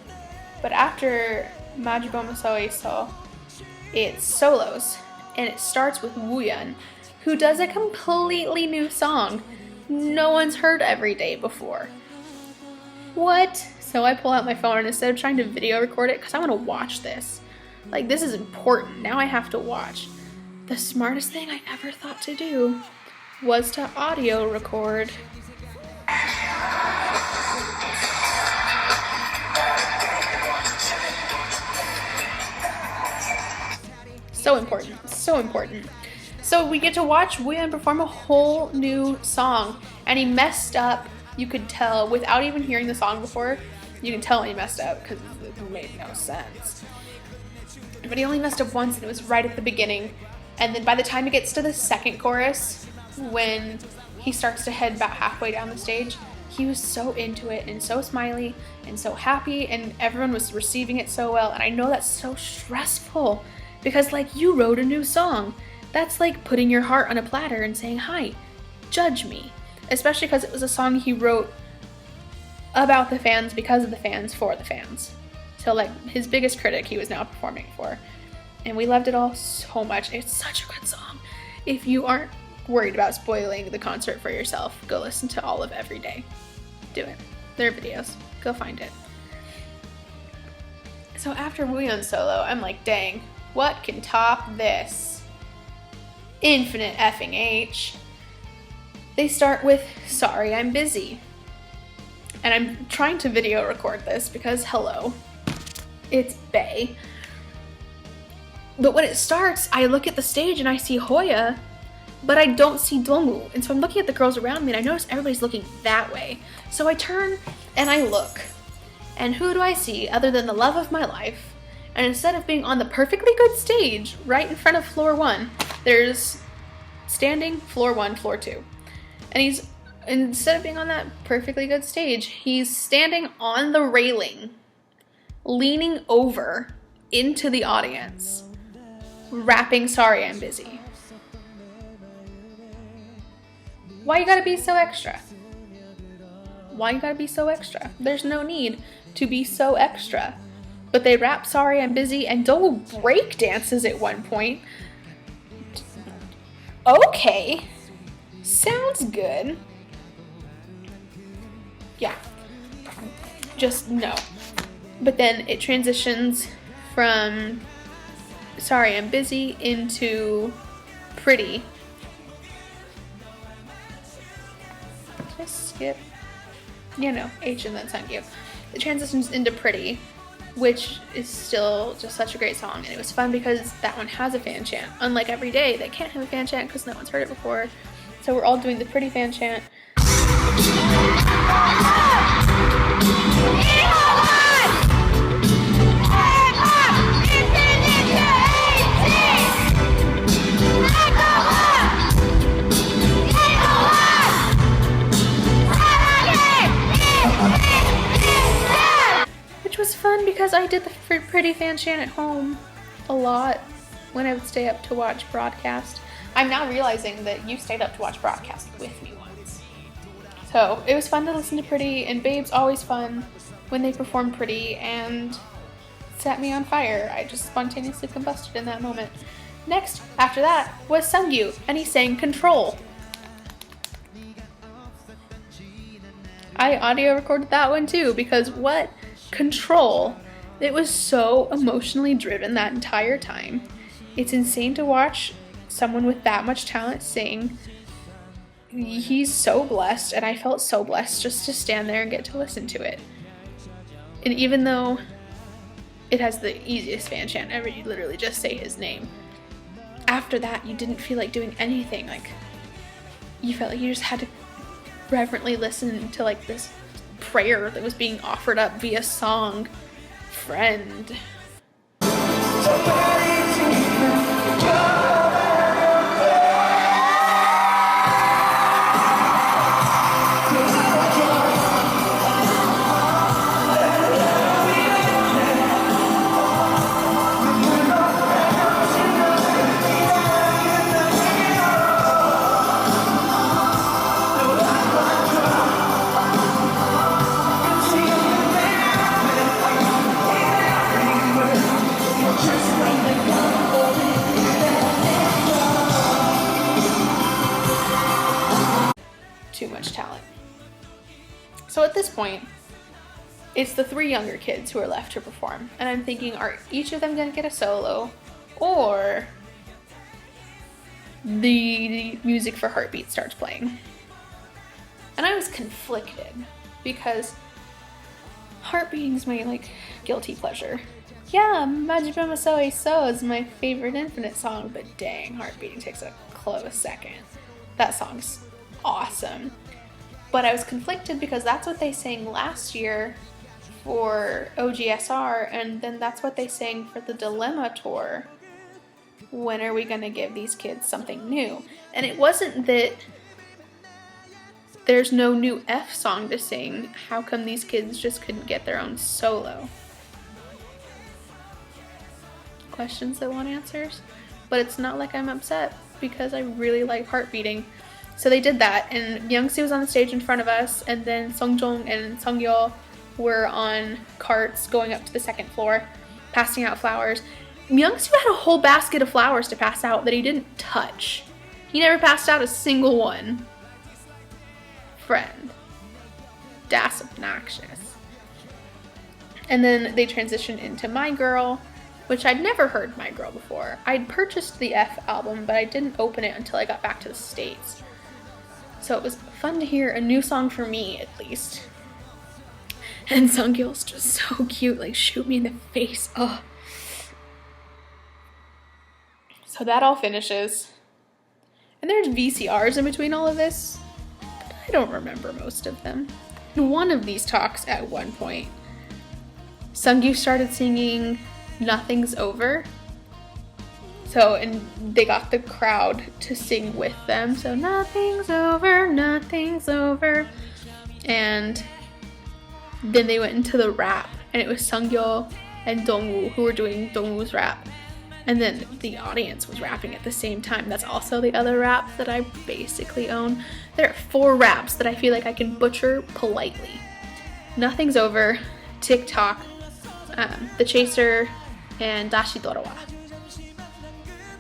But after Majibomen Soeso, it's solos. And it starts with Wooyeon, who does a completely new song no one's heard Every Day before. What? So I pull out my phone and instead of trying to video record it, because I want to watch this. Like, this is important. Now I have to watch. The smartest thing I ever thought to do was to audio record. So important, so important. So we get to watch Wooyeon perform a whole new song, and he messed up. You could tell without even hearing the song before. You can tell he messed up because it made no sense. But he only messed up once, and it was right at the beginning. And then by the time it gets to the second chorus, when he starts to head about halfway down the stage, he was so into it and so smiley and so happy, and everyone was receiving it so well. And I know that's so stressful because, like, you wrote a new song. That's like putting your heart on a platter and saying, hi, judge me. Especially because it was a song he wrote about the fans, because of the fans, for the fans. So, like, his biggest critic he was now performing for. And we loved it all so much. It's such a good song. If you aren't worried about spoiling the concert for yourself, go listen to all of Every Day. Do it. There are videos. Go find it. So after Wooyeon's solo, I'm like, dang, what can top this? Infinite effing H. They start with Sorry I'm Busy. And I'm trying to video record this because, hello, it's Bae. But when it starts, I look at the stage and I see Hoya, but I don't see Dongwoo. And so I'm looking at the girls around me and I notice everybody's looking that way. So I turn and I look. And who do I see other than the love of my life? And instead of being on the perfectly good stage right in front of floor 1, there's standing floor 1, floor 2. And he's, instead of being on that perfectly good stage, he's standing on the railing, leaning over into the audience, rapping Sorry I'm Busy. Why you gotta be so extra? Why you gotta be so extra? There's no need to be so extra. But they rap Sorry I'm Busy, and Dongwoo break dances at one point. Okay, sounds good. Yeah, just no. But then it transitions from Sorry I'm Busy into Pretty. Just skip, you know, H and then Sungyu. It transitions into Pretty, which is still just such a great song, and it was fun because that one has a fan chant. Unlike Every Day, they can't have a fan chant because no one's heard it before. So we're all doing the Pretty fan chant. Which was fun because I did the Pretty fan chant at home a lot when I would stay up to watch broadcast. I'm now realizing that you stayed up to watch broadcast with me once. So it was fun to listen to Pretty, and Babe's always fun when they perform Pretty, and set me on fire. I just spontaneously combusted in that moment. Next, after that, was Sungyu, and he sang Control. I audio recorded that one too, because what? Control. It was so emotionally driven that entire time. It's insane to watch someone with that much talent sing. He's so blessed, and I felt so blessed just to stand there and get to listen to it. And even though it has the easiest fan chant ever, you literally just say his name. After that, you didn't feel like doing anything. Like, you felt like you just had to reverently listen to like this prayer that was being offered up via song. Friend. Too much talent. So at this point, it's the 3 younger kids who are left to perform, and I'm thinking, are each of them gonna get a solo, or the music for Heartbeat starts playing? And I was conflicted because Heartbeating is my like guilty pleasure. Yeah, Majibama So is my favorite Infinite song, but dang, Heartbeating takes a close second. That song's awesome. But I was conflicted because that's what they sang last year for OGSR, and then that's what they sang for the Dilemma tour. When are we gonna give these kids something new? And it wasn't that there's no new F song to sing. How come these kids just couldn't get their own solo? Questions that want answers. But it's not like I'm upset because I really like Heart Beating. So they did that, and Youngsu was on the stage in front of us, and then Songjong and Songyeo were on carts going up to the second floor, passing out flowers. Youngsu had a whole basket of flowers to pass out that he didn't touch. He never passed out a single one. Friend. Das obnoxious. And then they transitioned into My Girl, which I'd never heard My Girl before. I'd purchased the F album, but I didn't open it until I got back to the States. So it was fun to hear a new song for me, at least. And Sungyeol's just so cute, like shoot me in the face. Oh. So that all finishes. And there's VCRs in between all of this. But I don't remember most of them. In one of these talks at one point, Sungyu started singing Nothing's Over. So, and they got the crowd to sing with them. So, nothing's over, nothing's over. And then they went into the rap. And it was Sungyeol and Dongwoo who were doing Dongwoo's rap. And then the audience was rapping at the same time. That's also the other rap that I basically own. There are 4 raps that I feel like I can butcher politely. Nothing's Over, TikTok, The Chaser, and Dashi Dorowa.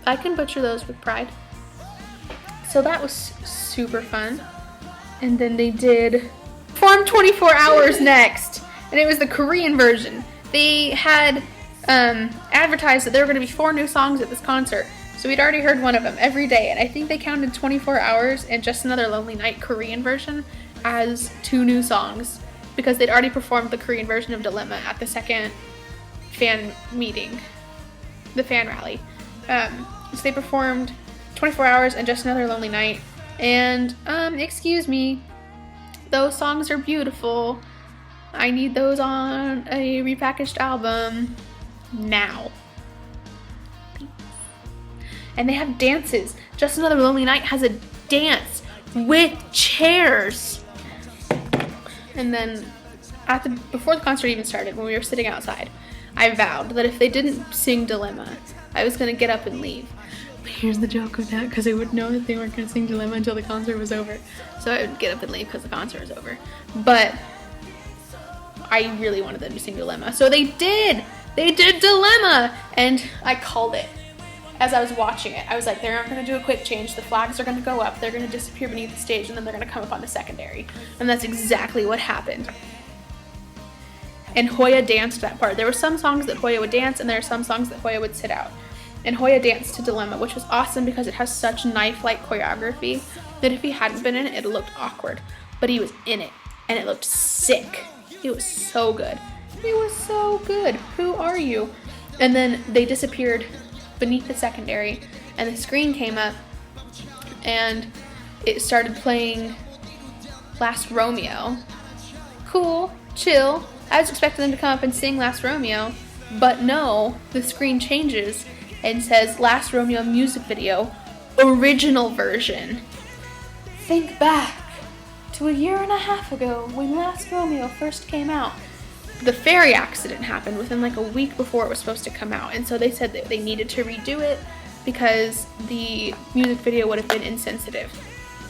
I can butcher those with pride. So that was super fun. And then they did Perform 24 Hours next. And it was the Korean version. They had advertised that there were going to be 4 new songs at this concert. So we'd already heard one of them every day. And I think they counted 24 Hours and Just Another Lonely Night Korean version as 2 new songs. Because they'd already performed the Korean version of Dilemma at the second fan meeting. The fan rally. So they performed 24 Hours and Just Another Lonely Night. And, excuse me, those songs are beautiful. I need those on a repackaged album now. And they have dances. Just Another Lonely Night has a dance with chairs. And then before the concert even started, when we were sitting outside, I vowed that if they didn't sing Dilemma, I was going to get up and leave. But here's the joke of that, because I would know that they weren't going to sing Dilemma until the concert was over. So I would get up and leave because the concert was over. But I really wanted them to sing Dilemma. So they did! They did Dilemma! And I called it as I was watching it. I was like, they're not going to do a quick change. The flags are going to go up. They're going to disappear beneath the stage, and then they're going to come up on the secondary. And that's exactly what happened. And Hoya danced that part. There were some songs that Hoya would dance, and there are some songs that Hoya would sit out. And Hoya danced to Dilemma, which was awesome because it has such knife-like choreography that if he hadn't been in it, it looked awkward. But he was in it, and it looked sick. It was so good. It was so good. Who are you? And then they disappeared beneath the secondary, and the screen came up, and it started playing Last Romeo. Cool, chill. I was expecting them to come up and sing Last Romeo, but no, the screen changes and says Last Romeo music video, original version. Think back to a year and a half ago when Last Romeo first came out. The ferry accident happened within like a week before it was supposed to come out, and so they said that they needed to redo it because the music video would have been insensitive.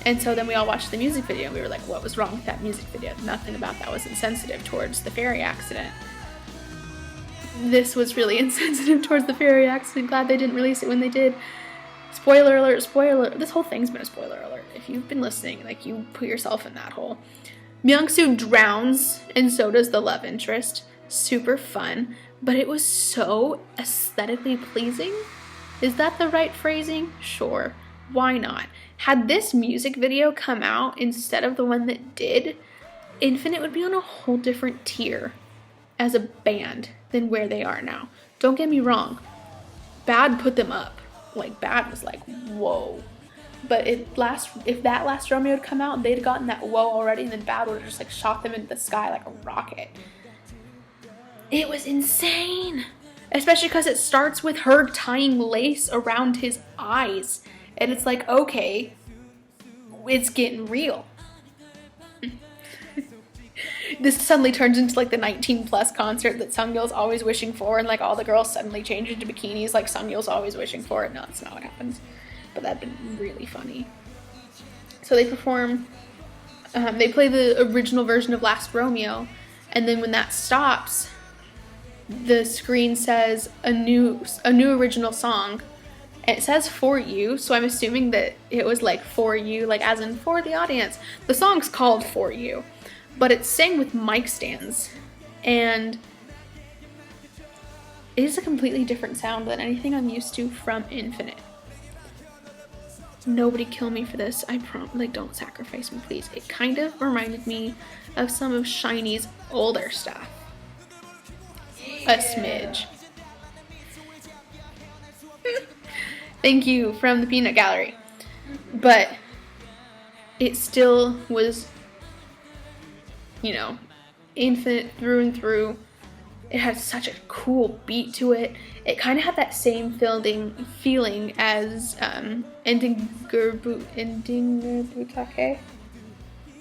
And so then we all watched the music video and we were like, what was wrong with that music video? Nothing about that was insensitive towards the ferry accident. This was really insensitive towards the ferry accident. Glad they didn't release it when they did. Spoiler alert, spoiler. This whole thing's been a spoiler alert. If you've been listening, like, you put yourself in that hole. Myung-soo drowns, and so does the love interest. Super fun, but it was so aesthetically pleasing. Is that the right phrasing? Sure. Why not? Had this music video come out instead of the one that did, Infinite would be on a whole different tier as a band than where they are now. Don't get me wrong. Bad put them up. Like, Bad was like, whoa. But if that last Romeo had come out, they'd gotten that whoa already, and then Bad would have just like shot them into the sky like a rocket. It was insane, especially because it starts with her tying lace around his eyes, and it's like, okay, it's getting real. This suddenly turns into like the 19+ concert that Sungyul's always wishing for, and like all the girls suddenly change into bikinis like Sungyul's always wishing for. No, that's not what happens. But that'd been really funny. So they perform, they play the original version of Last Romeo, and then when that stops, the screen says a new original song. And it says For You, so I'm assuming that it was like for you, like as in for the audience. The song's called For You, but it's sang with mic stands, and it is a completely different sound than anything I'm used to from Infinite. Nobody kill me for this, I promise. Like, don't sacrifice me, please. It kind of reminded me of some of SHINee's older stuff. A smidge. Thank you from the Peanut Gallery. But it still was, you know, Infinite through and through. It had such a cool beat to it. It kind of had that same feeling as Endingerbutake.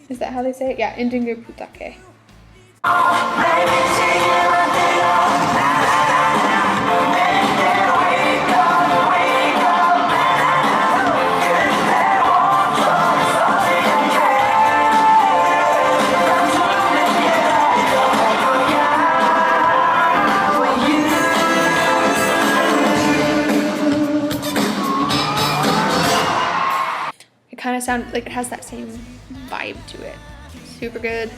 Is that how they say it? Yeah, Endingerbutake. Kind of sound like it has that same vibe to it. Super good.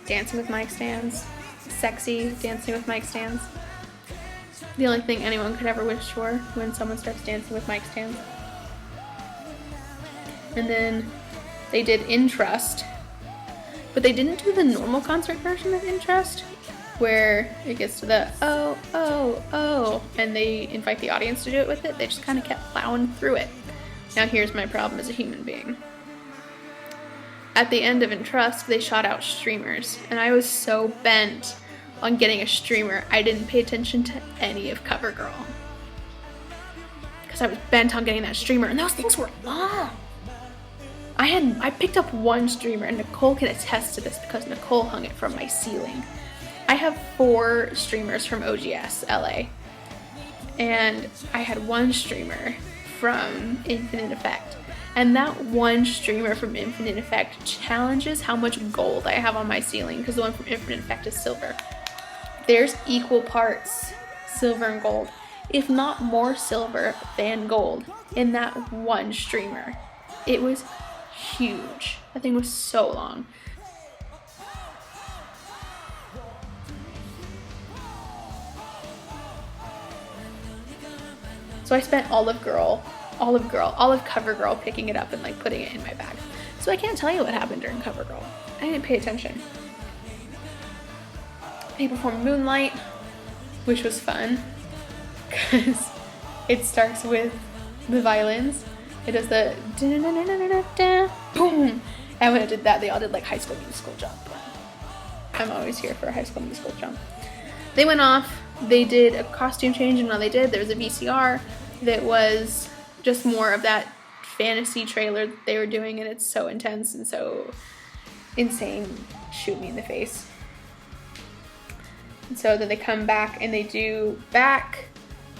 Dancing with mic stands. Sexy dancing with mic stands. The only thing anyone could ever wish for when someone starts dancing with mic stands. And then they did In Trust, but they didn't do the normal concert version of In Trust, where it gets to the oh, oh, oh, and they invite the audience to do it with it. They just kind of kept plowing through it. Now here's my problem as a human being. At the end of In Trust, they shot out streamers, and I was so bent on getting a streamer, I didn't pay attention to any of CoverGirl. Because I was bent on getting that streamer, and those things were long. I picked up one streamer, and Nicole can attest to this because Nicole hung it from my ceiling. I have 4 streamers from OGS LA, and I had one streamer from Infinite Effect, and that one streamer from Infinite Effect challenges how much gold I have on my ceiling, because the one from Infinite Effect is silver. There's equal parts silver and gold, if not more silver than gold, in that one streamer. It was huge. That thing was so long. So I spent all of CoverGirl picking it up and like putting it in my bag. So I can't tell you what happened during CoverGirl. I didn't pay attention. They performed Moonlight, which was fun because it starts with the violins. It does the boom, and when it did that, they all did like High School Musical jump. I'm always here for a High School Musical jump. They went off. They did a costume change, and while they did, there was a VCR that was just more of that fantasy trailer that they were doing, and it's so intense and so insane. Shoot me in the face. And so then they come back and they do Back,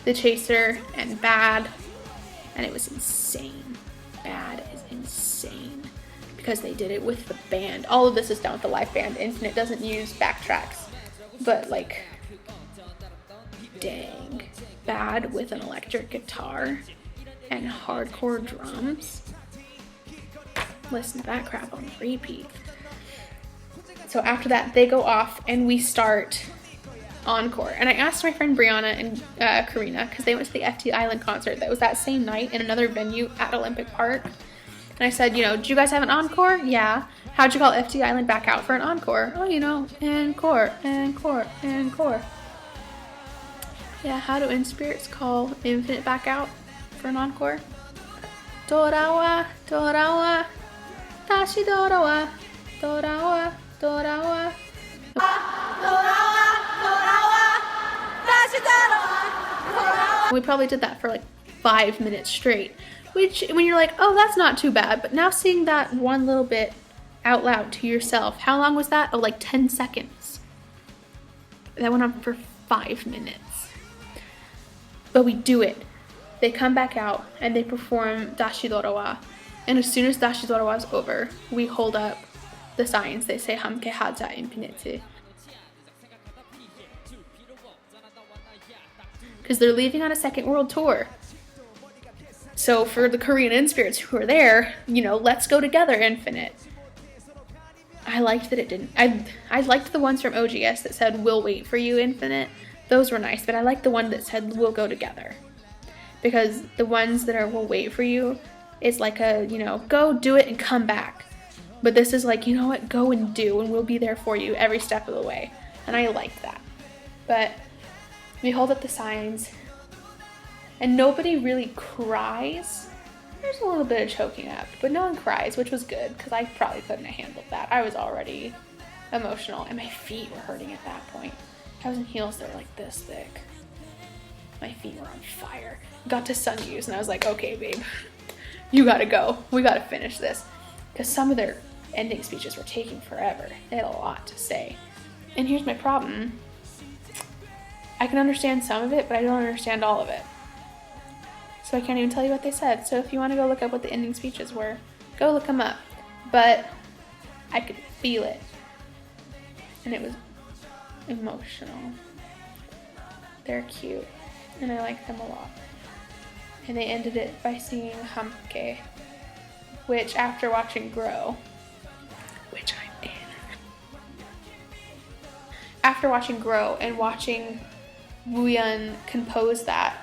The Chaser, and Bad, and it was insane. Bad is insane because they did it with the band. All of this is done with the live band. Infinite doesn't use backtracks, but like, dang. Bad with an electric guitar and hardcore drums. Listen to that crap on repeat. So after that, they go off and we start Encore. And I asked my friend Brianna and Karina, because they went to the FT Island concert that was that same night in another venue at Olympic Park. And I said, do you guys have an encore? Yeah. How'd you call FT Island back out for an encore? Oh, encore, encore, encore. Yeah, how do In Spirits call Infinite back out for an encore? 돌아와, 돌아와, 다시 돌아와, 돌아와, 돌아와. We probably did that for like 5 minutes straight, which when you're like, oh, that's not too bad. But now seeing that one little bit out loud to yourself, how long was that? Oh, like 10 seconds. That went on for 5 minutes. But we do it. They come back out and they perform Dashi Dorawa. And as soon as Dashi Dorawa is over, we hold up the signs. They say Hamke Haja Infinite. Because they're leaving on a second world tour. So for the Korean in-spirits who are there, you know, let's go together, Infinite. I liked that it didn't. I liked the ones from OGS that said, we'll wait for you, Infinite. Those were nice, but I liked the one that said, we'll go together. Because the ones that are, we'll wait for you, is like a, you know, go do it and come back. But this is like, you know what, go and do, and we'll be there for you every step of the way. And I liked that. But we hold up the signs, and nobody really cries. There's a little bit of choking up, but no one cries, which was good, because I probably couldn't have handled that. I was already emotional, and my feet were hurting at that point. I was in heels that were like this thick. My feet were on fire. Got to Sunuse, and I was like, okay, babe, you gotta go. We gotta finish this. Because some of their ending speeches were taking forever. They had a lot to say. And here's my problem. I can understand some of it, but I don't understand all of it. So I can't even tell you what they said. So if you want to go look up what the ending speeches were, go look them up. But I could feel it. And it was emotional. They're cute. And I like them a lot. And they ended it by singing Hamke, which after watching Grow, which I'm in. After watching Grow and watching Wooyeon compose that,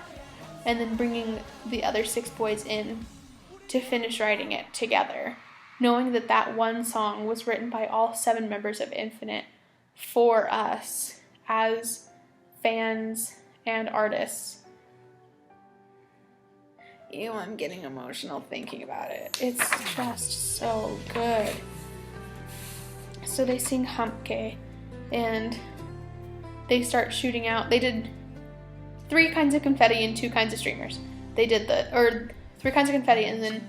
and then bringing the other 6 boys in to finish writing it together, knowing that that one song was written by all 7 members of Infinite for us as fans and artists. Ew, I'm getting emotional thinking about it. It's just so good. So they sing Hamke, and they start shooting out. They did 3 kinds of confetti and 2 kinds of streamers. They did 3 kinds of confetti and then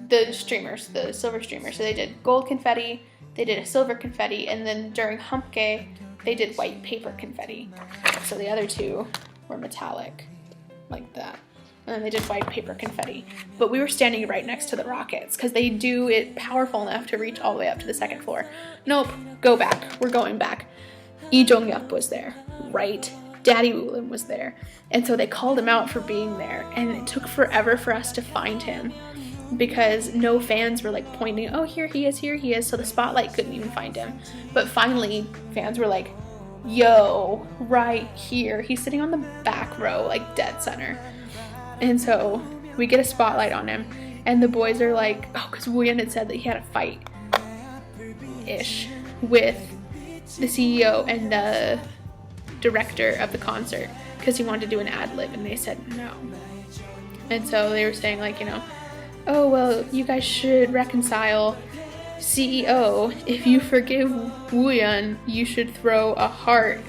the streamers, the silver streamers. So they did gold confetti, they did a silver confetti, and then during Hamke, they did white paper confetti. So the other 2 were metallic, like that. And then they did white paper confetti. But we were standing right next to the rockets because they do it powerful enough to reach all the way up to the 2nd floor. Nope, go back. We're going back. Lee Jong-yup was there, right? Daddy Woolim was there. And so they called him out for being there. And it took forever for us to find him because no fans were like pointing, oh, here he is, here he is. So the spotlight couldn't even find him. But finally, fans were like, yo, right here. He's sitting on the back row, like dead center. And so we get a spotlight on him, and the boys are like, oh, because Wooyeon had said that he had a fight-ish with the CEO and the director of the concert because he wanted to do an ad-lib, and they said no. And so they were saying, like, you know, oh, well, you guys should reconcile. CEO, if you forgive Wooyeon, you should throw a heart.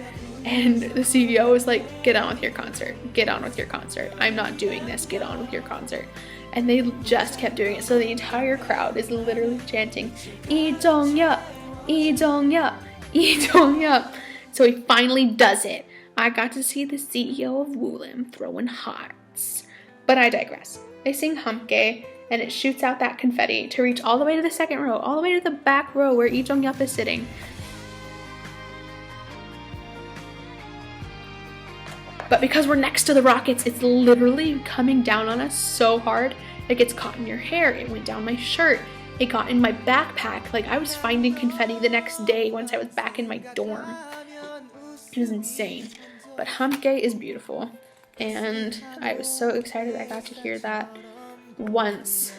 And the CEO was like, get on with your concert. Get on with your concert. I'm not doing this. Get on with your concert. And they just kept doing it. So the entire crowd is literally chanting, Lee Jong-yup, Lee Jong-yup, Lee Jong-yup. So he finally does it. I got to see the CEO of Woolim throwing hearts. But I digress. They sing Hamke, and it shoots out that confetti to reach all the way to the 2nd row, all the way to the back row where Lee Jong-yup is sitting. But because we're next to the rockets, it's literally coming down on us so hard. It gets caught in your hair. It went down my shirt. It got in my backpack. Like, I was finding confetti the next day once I was back in my dorm. It was insane. But Hamke is beautiful. And I was so excited I got to hear that once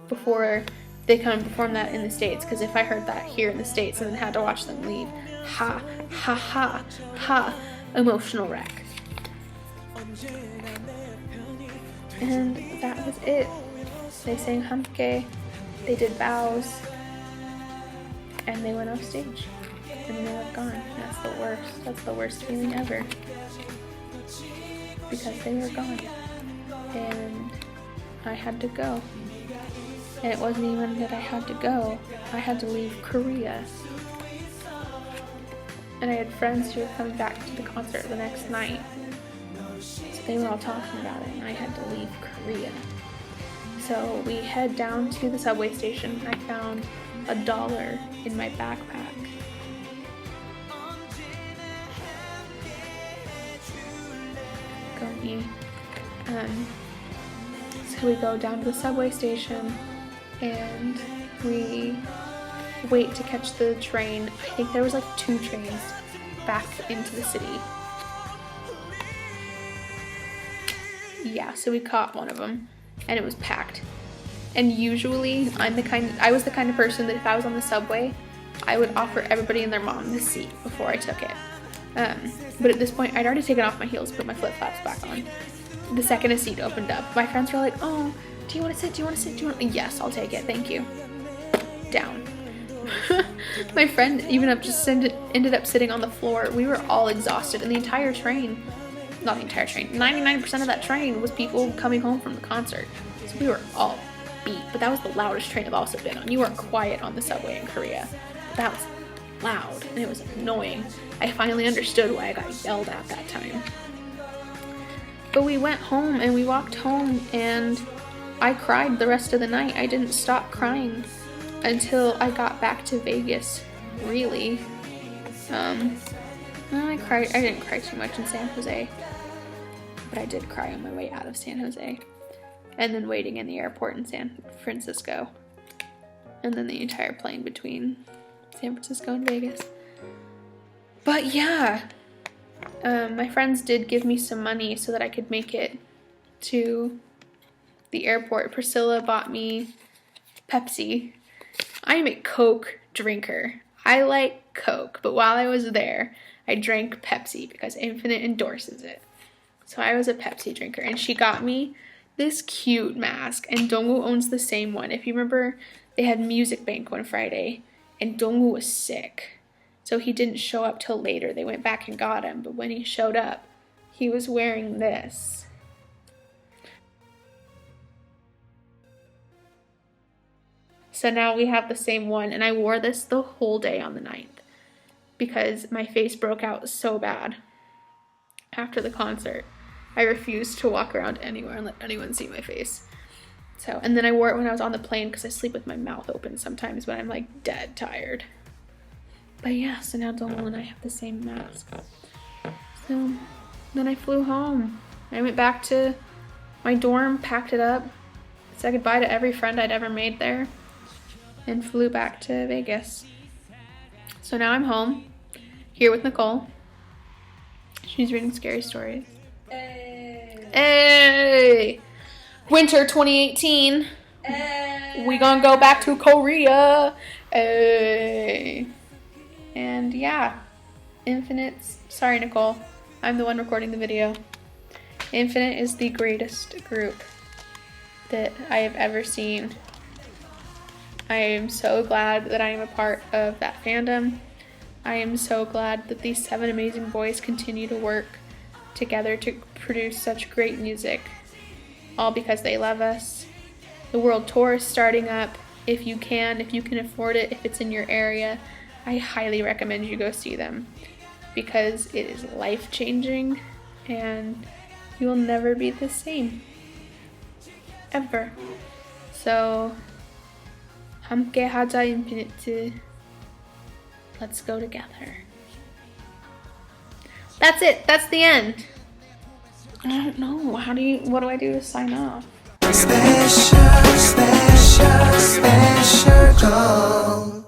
before they come and perform that in the States. Because if I heard that here in the States and then had to watch them leave, ha, ha, ha, ha, emotional wreck. And that was it. They sang hamke, they did bows, and they went off stage. And they were gone. That's the worst. That's the worst feeling ever. Because they were gone. And I had to go. And it wasn't even that I had to go. I had to leave Korea. And I had friends who were coming back to the concert the next night. So they were all talking about it, and I had to leave Korea. So we head down to the subway station. I found $1 in my backpack. Go me. So we go down to the subway station and we wait to catch the train. I think there was like 2 trains back into the city. Yeah, so we caught one of them and it was packed. And usually I was the kind of person that if I was on the subway, I would offer everybody and their mom the seat before I took it. But at this point, I'd already taken off my heels, put my flip-flops back on. The second a seat opened up, my friends were like, oh, do you want to sit? Do you want to sit? Do you want? Yes, I'll take it. Thank you. Down. My friend even ended up sitting on the floor. We were all exhausted, and the entire train, not the entire train, 99% of that train was people coming home from the concert. So we were all beat, but that was the loudest train I've also been on. You weren't quiet on the subway in Korea. That was loud, and it was annoying. I finally understood why I got yelled at that time. But we went home, and we walked home, and I cried the rest of the night. I didn't stop crying until I got back to Vegas, really. I didn't cry too much in San Jose, but I did cry on my way out of San Jose, and then waiting in the airport in San Francisco, and then the entire plane between San Francisco and Vegas. But yeah, my friends did give me some money so that I could make it to the airport. Priscilla bought me Pepsi. I'm a Coke drinker. I like Coke, but while I was there, I drank Pepsi because Infinite endorses it. So I was a Pepsi drinker, and she got me this cute mask, and Dongwoo owns the same one. If you remember, they had Music Bank one Friday, and Dongwoo was sick. So he didn't show up till later. They went back and got him, but when he showed up, he was wearing this. So now we have the same one, and I wore this the whole day on the 9th because my face broke out so bad after the concert. I refused to walk around anywhere and let anyone see my face. So, and then I wore it when I was on the plane because I sleep with my mouth open sometimes when I'm like dead tired. But yeah, so now Dongwoo and I have the same mask. So then I flew home. I went back to my dorm, packed it up, said goodbye to every friend I'd ever made there, and flew back to Vegas. So now I'm home, here with Nicole. She's reading scary stories. Hey! Winter 2018. Hey! We gonna go back to Korea. Hey! And yeah, sorry Nicole, I'm the one recording the video. Infinite is the greatest group that I have ever seen. I am so glad that I am a part of that fandom. I am so glad that these 7 amazing boys continue to work together to produce such great music, all because they love us. The world tour is starting up. If you can afford it, if it's in your area, I highly recommend you go see them because it is life-changing and you will never be the same. Ever. So, 함께 하자 Infinite. Let's go together. That's it. That's the end. I don't know. What do I do to sign off? Special girl.